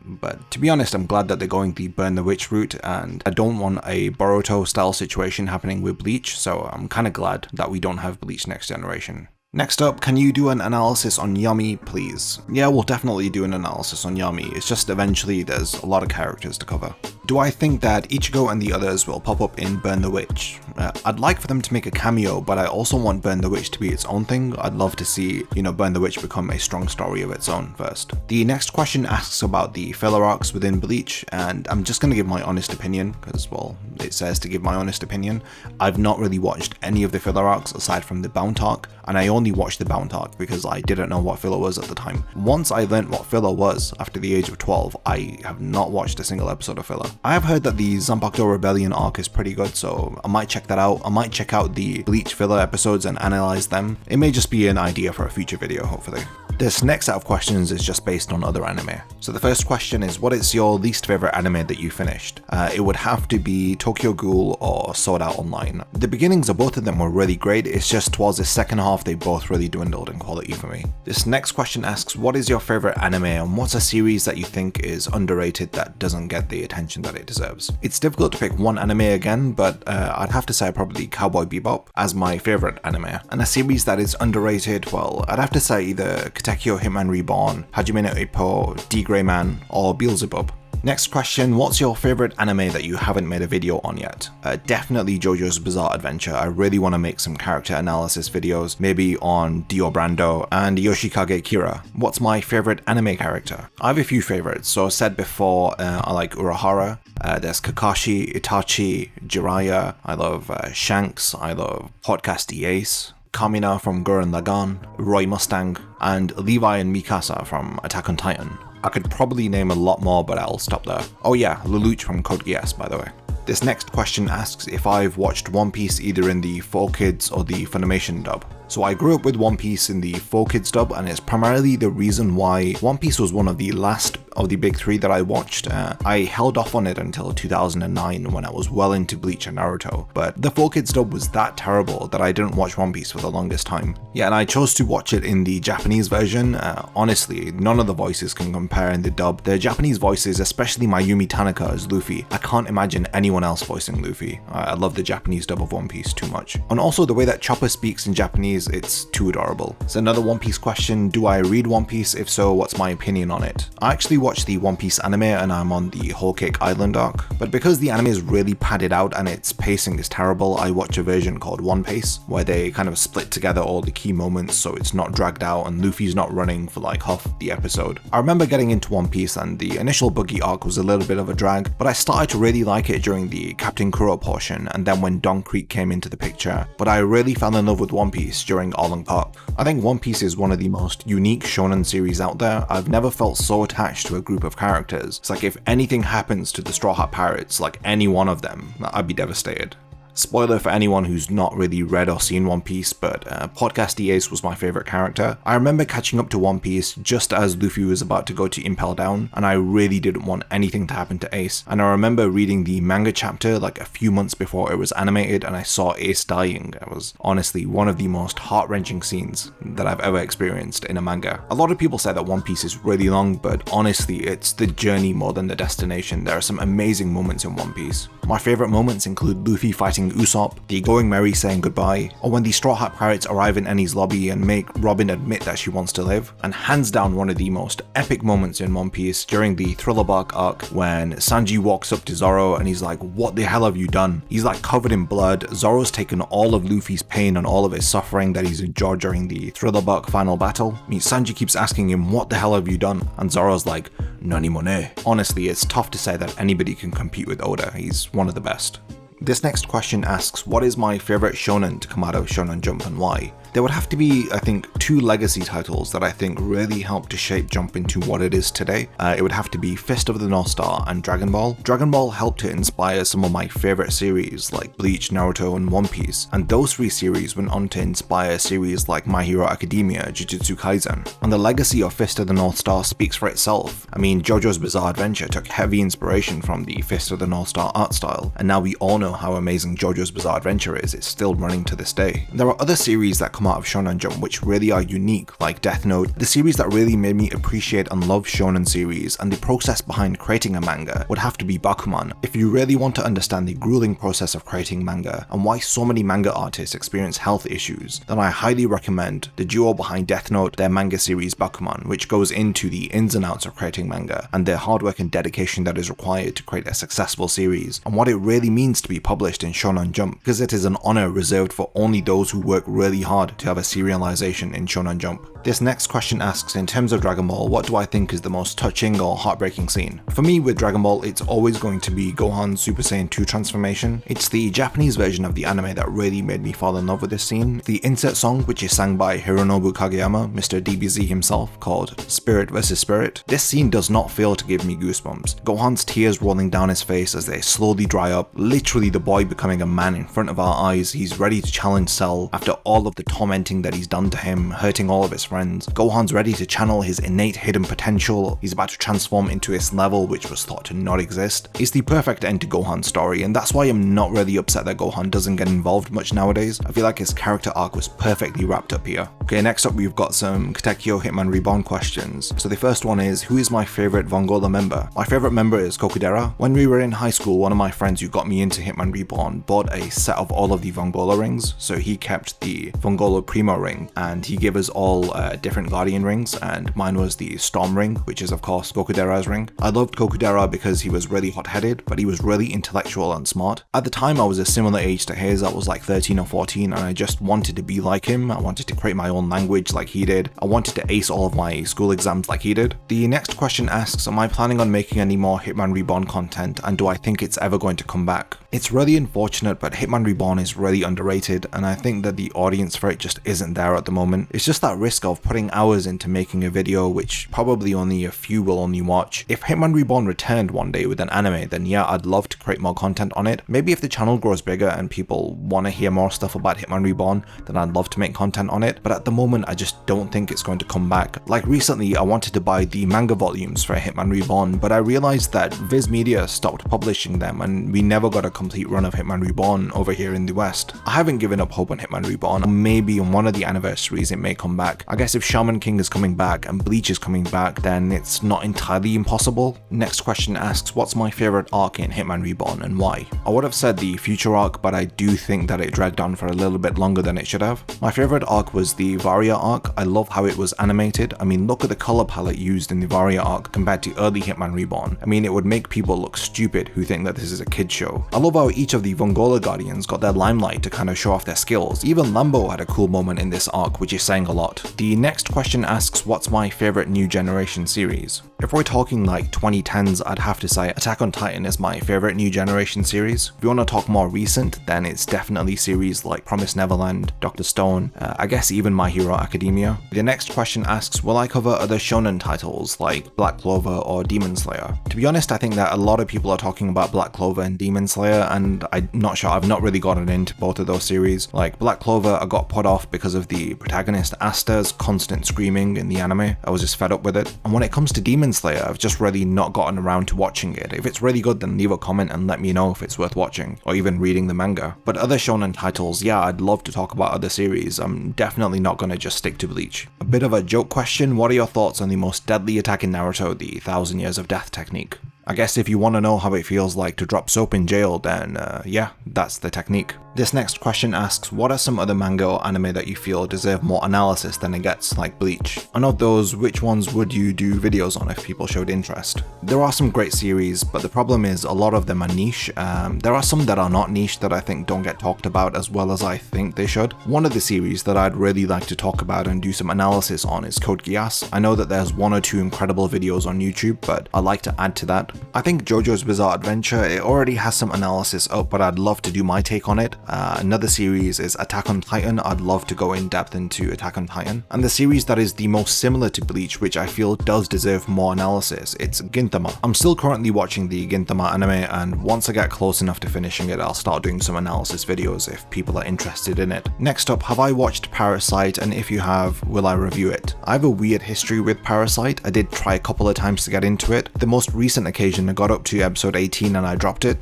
But to be honest, I'm glad that they're going the Burn the Witch route, and I don't want a Boruto style situation happening with Bleach, so I'm kind of glad that we don't have Bleach Next Generation. Next up, can you do an analysis on Yami, please? Yeah, we'll definitely do an analysis on Yami, it's just eventually there's a lot of characters to cover. Do I think that Ichigo and the others will pop up in Burn the Witch? I'd like for them to make a cameo, but I also want Burn the Witch to be its own thing. I'd love to see, you know, Burn the Witch become a strong story of its own first. The next question asks about the filler arcs within Bleach, and I'm just going to give my honest opinion, because, well, it says to give my honest opinion. I've not really watched any of the filler arcs aside from the Bount arc, and I only watched the Bount arc because I didn't know what filler was at the time. Once I learnt what filler was after the age of 12, I have not watched a single episode of filler. I have heard that the Zanpakuto Rebellion arc is pretty good, so I might check that out. I might check out the Bleach filler episodes and analyze them. It may just be an idea for a future video, hopefully. This next set of questions is just based on other anime. So the first question is, what is your least favorite anime that you finished? It would have to be Tokyo Ghoul or Sword Art Online. The beginnings of both of them were really great, it's just towards the second half they both really dwindled in quality for me. This next question asks, what is your favorite anime and what's a series that you think is underrated that doesn't get the attention that it deserves? It's difficult to pick one anime again, but I'd have to say probably Cowboy Bebop as my favorite anime. And a series that is underrated, well, I'd have to say either Katekyo Hitman Reborn, Hajime no Ippo, D-Gray Man, or Beelzebub. Next question, what's your favorite anime that you haven't made a video on yet? Definitely JoJo's Bizarre Adventure. I really want to make some character analysis videos, maybe on Dio Brando and Yoshikage Kira. What's my favorite anime character? I have a few favorites. So said before, I like Urahara. There's Kakashi, Itachi, Jiraiya. I love Shanks. I love Podcast Ace. Kamina from Gurren Lagann, Roy Mustang, and Levi and Mikasa from Attack on Titan. I could probably name a lot more, but I'll stop there. Oh yeah, Lelouch from Code Geass, by the way. This next question asks if I've watched One Piece either in the 4Kids or the Funimation dub. So I grew up with One Piece in the 4Kids dub, and it's primarily the reason why One Piece was one of the last of the big three that I watched. I held off on it until 2009 when I was well into Bleach and Naruto, but the 4Kids dub was that terrible that I didn't watch One Piece for the longest time. Yeah, and I chose to watch it in the Japanese version. Honestly, none of the voices can compare in the dub. The Japanese voices, especially Mayumi Tanaka as Luffy, I can't imagine anyone else voicing Luffy. I love the Japanese dub of One Piece too much. And also the way that Chopper speaks in Japanese, it's too adorable. So another One Piece question, do I read One Piece? If so, what's my opinion on it? I actually watched the One Piece anime and I'm on the Whole Cake Island arc, but because the anime is really padded out and its pacing is terrible, I watch a version called One Pace, where they kind of split together all the key moments so it's not dragged out and Luffy's not running for like half the episode. I remember getting into One Piece and the initial Buggy arc was a little bit of a drag, but I started to really like it during the Captain Kuro portion and then when Don Creek came into the picture, but I really fell in love with One Piece during Arlong Park. I think One Piece is one of the most unique shonen series out there. I've never felt so attached to a group of characters. It's like if anything happens to the Straw Hat Pirates, like any one of them, I'd be devastated. Spoiler for anyone who's not really read or seen One Piece, but Podcast Ace was my favourite character. I remember catching up to One Piece just as Luffy was about to go to Impel Down, and I really didn't want anything to happen to Ace. And I remember reading the manga chapter like a few months before it was animated and I saw Ace dying. It was honestly one of the most heart-wrenching scenes that I've ever experienced in a manga. A lot of people say that One Piece is really long, but honestly it's the journey more than the destination. There are some amazing moments in One Piece. My favourite moments include Luffy fighting Usopp, the Going Merry saying goodbye, or when the Straw Hat Pirates arrive in Annie's lobby and make Robin admit that she wants to live, and hands down one of the most epic moments in One Piece during the Thriller Bark arc when Sanji walks up to Zoro and he's like, "What the hell have you done?" He's like covered in blood. Zoro's taken all of Luffy's pain and all of his suffering that he's endured during the Thriller Bark final battle. I mean, Sanji keeps asking him, "What the hell have you done?" And Zoro's like, "Nani mo ne." Honestly, it's tough to say that anybody can compete with Oda. He's one of the best. This next question asks, what is my favourite shonen to come out of Shonen Jump and why? There would have to be, I think, two legacy titles that I think really helped to shape Jump into what it is today. It would have to be Fist of the North Star and Dragon Ball. Dragon Ball helped to inspire some of my favourite series like Bleach, Naruto and One Piece, and those three series went on to inspire series like My Hero Academia, Jujutsu Kaisen. And the legacy of Fist of the North Star speaks for itself. I mean, JoJo's Bizarre Adventure took heavy inspiration from the Fist of the North Star art style, and now we all know how amazing JoJo's Bizarre Adventure is. It's still running to this day. And there are other series that come out of Shonen Jump which really are unique, like Death Note. The series that really made me appreciate and love shonen series and the process behind creating a manga would have to be Bakuman. If you really want to understand the grueling process of creating manga and why so many manga artists experience health issues, then I highly recommend the duo behind Death Note, their manga series Bakuman, which goes into the ins and outs of creating manga and their hard work and dedication that is required to create a successful series, and what it really means to be published in Shonen Jump, because it is an honor reserved for only those who work really hard to have a serialization in Shonen Jump. This next question asks, in terms of Dragon Ball, what do I think is the most touching or heartbreaking scene? For me with Dragon Ball, it's always going to be Gohan's Super Saiyan 2 transformation. It's the Japanese version of the anime that really made me fall in love with this scene. The insert song, which is sang by Hironobu Kageyama, Mr. DBZ himself, called Spirit vs. Spirit. This scene does not fail to give me goosebumps. Gohan's tears rolling down his face as they slowly dry up, literally the boy becoming a man in front of our eyes. He's ready to challenge Cell after all of the tormenting that he's done to him, hurting all of his friends. Gohan's ready to channel his innate hidden potential. He's about to transform into his level, which was thought to not exist. It's the perfect end to Gohan's story, and that's why I'm not really upset that Gohan doesn't get involved much nowadays. I feel like his character arc was perfectly wrapped up here. Okay, next up we've got some Katekyo Hitman Reborn questions. So the first one is, who is my favourite Vongola member? My favourite member is Kokudera. When we were in high school, one of my friends who got me into Hitman Reborn bought a set of all of the Vongola rings, so he kept the Vongola Primo ring, and he gave us all different Guardian rings, and mine was the Storm ring, which is of course Kokudera's ring. I loved Kokudera because he was really hot-headed, but he was really intellectual and smart. At the time I was a similar age to his. I was like 13 or 14 and I just wanted to be like him. I wanted to create my own language like he did. I wanted to ace all of my school exams like he did. The next question asks, am I planning on making any more Hitman Reborn content, and do I think it's ever going to come back? It's really unfortunate, but Hitman Reborn is really underrated, and I think that the audience for it just isn't there at the moment. It's just that risk of putting hours into making a video which probably only a few will only watch. If Hitman Reborn returned one day with an anime, then yeah, I'd love to create more content on it. Maybe if the channel grows bigger and people want to hear more stuff about Hitman Reborn, then I'd love to make content on it, but at the moment I just don't think it's going to come back. Like recently I wanted to buy the manga volumes for Hitman Reborn, but I realized that Viz Media stopped publishing them and we never got a complete run of Hitman Reborn over here in the West. I haven't given up hope on Hitman Reborn. Maybe on one of the anniversaries it may come back. I guess if Shaman King is coming back and Bleach is coming back, then it's not entirely impossible. Next question asks, what's my favorite arc in Hitman Reborn and why? I would have said the Future arc, but I do think that it dragged on for a little bit longer than it should have. My favorite arc was the Varia arc. I love how it was animated. I mean, look at the color palette used in the Varia arc compared to early Hitman Reborn. I mean, it would make people look stupid who think that this is a kid's show. I love how each of the Vongola Guardians got their limelight to kind of show off their skills. Even Lambo had a cool moment in this arc, which is saying a lot. The next question asks, what's my favorite new generation series? If we're talking like 2010s, I'd have to say Attack on Titan is my favorite new generation series. If you want to talk more recent, then it's definitely series like Promised Neverland, Dr. Stone, I guess even My Hero Academia. The next question asks, will I cover other shonen titles like Black Clover or Demon Slayer? To be honest, I think that a lot of people are talking about Black Clover and Demon Slayer, and I'm not sure, I've not really gotten into both of those series. Like Black Clover, I got put off because of the protagonist Asta's constant screaming in the anime. I was just fed up with it. And when it comes to Demon Slayer, I've just really not gotten around to watching it. If it's really good, then leave a comment and let me know if it's worth watching, or even reading the manga. But other shonen titles, yeah, I'd love to talk about other series. I'm definitely not gonna just stick to Bleach. A bit of a joke question, what are your thoughts on the most deadly attack in Naruto, the 1000 Years of Death technique? I guess if you want to know how it feels like to drop soap in jail, then yeah, that's the technique. This next question asks, what are some other manga or anime that you feel deserve more analysis than it gets, like Bleach? And of those, which ones would you do videos on if people showed interest? There are some great series, but the problem is a lot of them are niche. There are some that are not niche that I think don't get talked about as well as I think they should. One of the series that I'd really like to talk about and do some analysis on is Code Geass. I know that there's one or two incredible videos on YouTube, but I'd like to add to that. I think JoJo's Bizarre Adventure, it already has some analysis up, but I'd love to do my take on it. Another series is Attack on Titan. I'd love to go in depth into Attack on Titan. And the series that is the most similar to Bleach, which I feel does deserve more analysis, it's Gintama. I'm still currently watching the Gintama anime, and once I get close enough to finishing it, I'll start doing some analysis videos if people are interested in it. Next up, have I watched Parasite, and if you have, will I review it? I have a weird history with Parasite. I did try a couple of times to get into it. The most recent occasion I got up to episode 18 and I dropped it,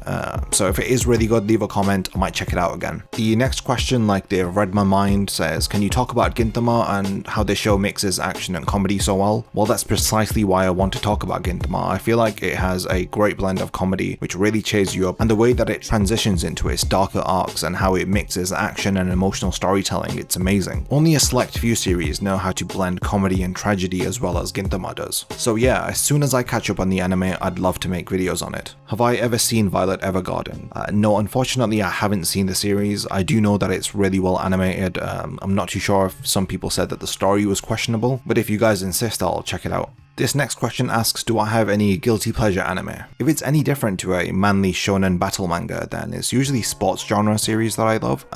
so if it is really good, leave a comment, I might check it out again. The next question, like they've read my mind, says, can you talk about Gintama and how the show mixes action and comedy so well? Well, that's precisely why I want to talk about Gintama. I feel like it has a great blend of comedy which really cheers you up, and the way that it transitions into its darker arcs and how it mixes action and emotional storytelling, it's amazing. Only a select few series know how to blend comedy and tragedy as well as Gintama does. So yeah, as soon as I catch up on the anime, I'd love to make videos on it. Have I ever seen Violet Evergarden? No, unfortunately I haven't seen the series. I do know that it's really well animated. I'm not too sure if some people said that the story was questionable, but if you guys insist, I'll check it out. This next question asks, do I have any guilty pleasure anime? If it's any different to a manly shonen battle manga, then it's usually sports genre series that I love.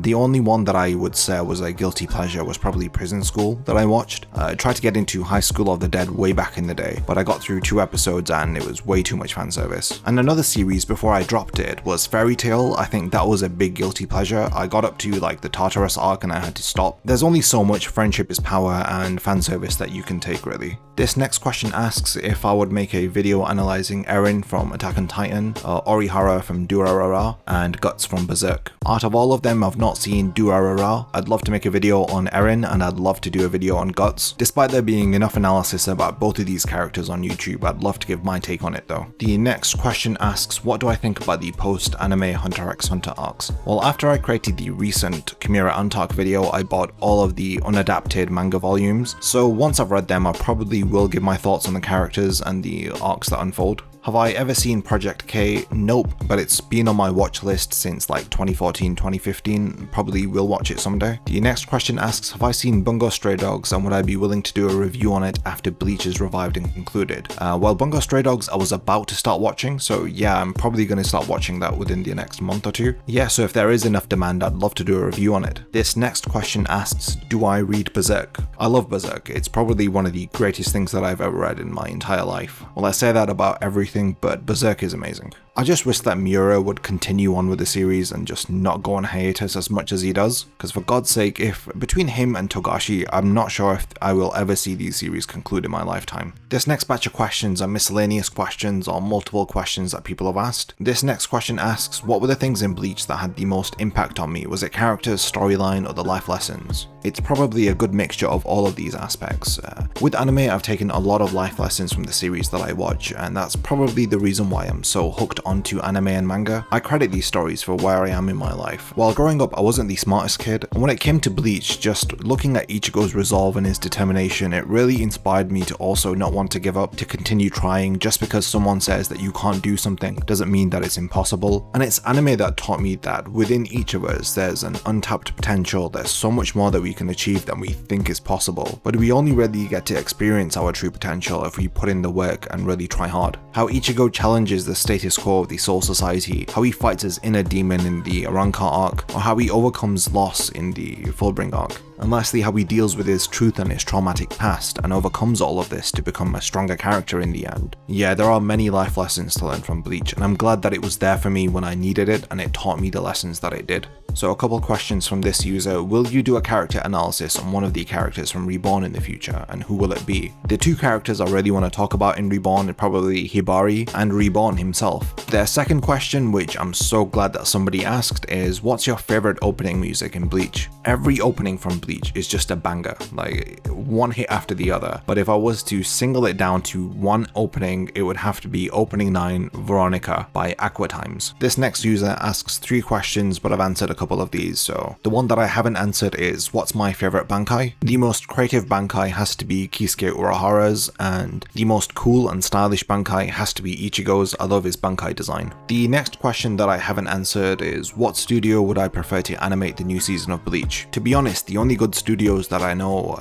The only one that I would say was a guilty pleasure was probably Prison School that I watched. I tried to get into High School of the Dead way back in the day, but I got through 2 episodes and it was way too much fan service. And another series before I dropped it was Fairy Tail. I think that was a big guilty pleasure. I got up to like the Tartarus arc and I had to stop. There's only so much friendship is power and fan service that you can take, really. This next question asks if I would make a video analysing Eren from Attack on Titan, Orihara from Durarara, and Guts from Berserk. Out of all of them, I've not seen Durarara. I'd love to make a video on Eren, and I'd love to do a video on Guts. Despite there being enough analysis about both of these characters on YouTube, I'd love to give my take on it though. The next question asks, what do I think about the post-anime Hunter x Hunter arcs? Well, after I created the recent Chimera Antark video, I bought all of the unadapted manga volumes, so once I've read them, I probably will give my thoughts on the characters and the arcs that unfold. Have I ever seen Project K? Nope, but it's been on my watch list since like 2014, 2015. Probably will watch it someday. The next question asks, have I seen Bungo Stray Dogs and would I be willing to do a review on it after Bleach is revived and concluded? Well, Bungo Stray Dogs I was about to start watching, so yeah, I'm probably going to start watching that within the next month or two. Yeah, so if there is enough demand, I'd love to do a review on it. This next question asks, do I read Berserk? I love Berserk. It's probably one of the greatest things that I've ever read in my entire life. Well, I say that about everything, but Berserk is amazing. I just wish that Miura would continue on with the series and just not go on hiatus as much as he does, because for God's sake, if between him and Togashi, I'm not sure if I will ever see these series conclude in my lifetime. This next batch of questions are miscellaneous questions or multiple questions that people have asked. This next question asks, what were the things in Bleach that had the most impact on me? Was it characters, storyline, or the life lessons? It's probably a good mixture of all of these aspects. With anime, I've taken a lot of life lessons from the series that I watch, and that's probably the reason why I'm so hooked onto anime and manga. I credit these stories for where I am in my life. While growing up, I wasn't the smartest kid, and when it came to Bleach, just looking at Ichigo's resolve and his determination, it really inspired me to also not want to give up, to continue trying. Just because someone says that you can't do something doesn't mean that it's impossible. And it's anime that taught me that within each of us, there's an untapped potential. There's so much more that we can achieve than we think is possible, but we only really get to experience our true potential if we put in the work and really try hard. How Ichigo challenges the status quo of the Soul Society, how he fights his inner demon in the Arrancar arc, or how he overcomes loss in the Fullbring arc. And lastly, how he deals with his truth and his traumatic past and overcomes all of this to become a stronger character in the end. Yeah, there are many life lessons to learn from Bleach, and I'm glad that it was there for me when I needed it and it taught me the lessons that it did. So a couple questions from this user: will you do a character analysis on one of the characters from Reborn in the future, and who will it be? The two characters I really want to talk about in Reborn are probably Hibari and Reborn himself. Their second question, which I'm so glad that somebody asked, is what's your favorite opening music in Bleach? Every opening from Bleach is just a banger, like one hit after the other, but if I was to single it down to one opening, it would have to be opening 9 Veronica by Aqua Times. This next user asks 3 questions, but I've answered a couple of these, so the one that I haven't answered is what's my favorite Bankai? The most creative Bankai has to be Kisuke Urahara's, and the most cool and stylish Bankai has to be Ichigo's. I love his Bankai design. The next question that I haven't answered is what studio would I prefer to animate the new season of Bleach? To be honest, the only good studios that I know,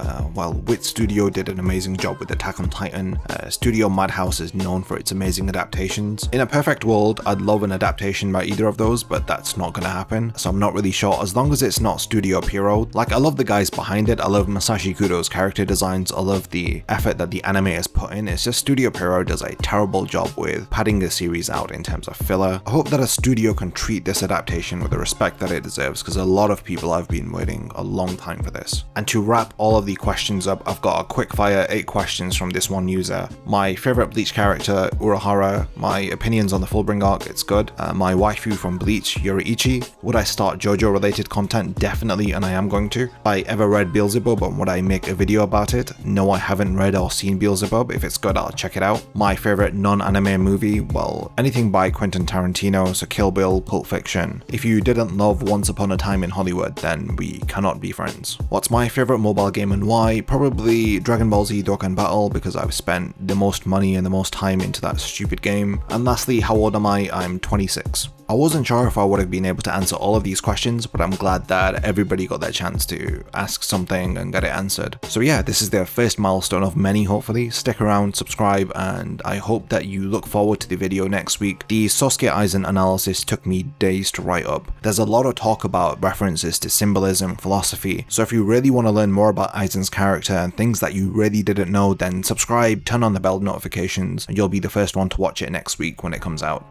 Wit Studio did an amazing job with Attack on Titan. Studio Madhouse is known for its amazing adaptations. In a perfect world, I'd love an adaptation by either of those, but that's not gonna happen, so I'm not really sure, as long as it's not Studio Pierrot. Like, I love the guys behind it, I love Masashi Kudo's character designs, I love the effort that the animators put in. It's just Studio Pierrot does a terrible job with padding the series out in terms of filler. I hope that a studio can treat this adaptation with the respect that it deserves, because a lot of people have been waiting a long time for this. And to wrap all of the questions up, I've got a quick fire 8 questions from this one user. My favorite Bleach character, Urahara. My opinions on the Fullbring arc, it's good. My waifu from Bleach, Yoriichi. Would I start JoJo related content? Definitely, and I am going to. Have I ever read Beelzebub, and would I make a video about it? No, I haven't read or seen Beelzebub. If it's good, I'll check it out. My favorite non-anime movie, well, anything by Quentin Tarantino, so Kill Bill, Pulp Fiction. If you didn't love Once Upon a Time in Hollywood, then we cannot be friends. What's my favorite mobile game and why? Probably Dragon Ball Z Dokkan Battle, because I've spent the most money and the most time into that stupid game. And lastly, how old am I? I'm 26. I wasn't sure if I would have been able to answer all of these questions, but I'm glad that everybody got their chance to ask something and get it answered. So yeah, this is their first milestone of many, hopefully. Stick around, subscribe, and I hope that you look forward to the video next week. The Sasuke Aizen analysis took me days to write up. There's a lot of talk about references to symbolism, philosophy, so if you really want to learn more about Aizen's character and things that you really didn't know, then subscribe, turn on the bell notifications, and you'll be the first one to watch it next week when it comes out.